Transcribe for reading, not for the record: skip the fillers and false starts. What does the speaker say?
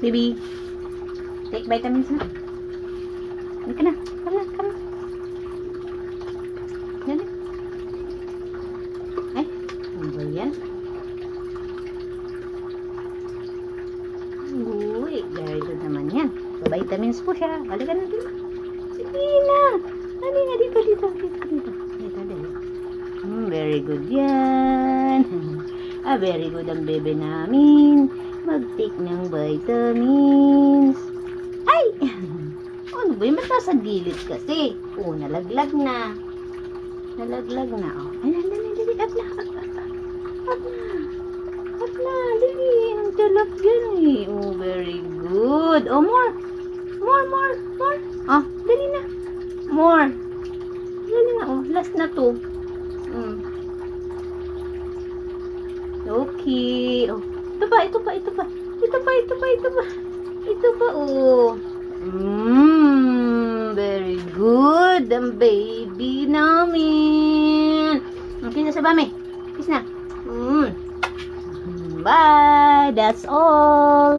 Baby. Take vitamins na. Halika na. Come na. Come na. Dali. Ay. Ano ba yan? Uy. Very good naman yan. So, vitamins po siya. Halika na dito. Sige na. Dali na. Dito. Dito. Very good yan. Very good ang bebe namin. Mag-take ng vitamins. Ay! Ano ba yung mata sa gilid kasi? Nalaglag na. Nalaglag na. Ay, dali. Up na. Up na. Dali. Ang talap yan eh. Very good. More. Dali na. More. Dali na. Last na to. Okay. Ito pa. Very good. Ang baby namin. Okay na sa bame. Kiss na. Bye. That's all.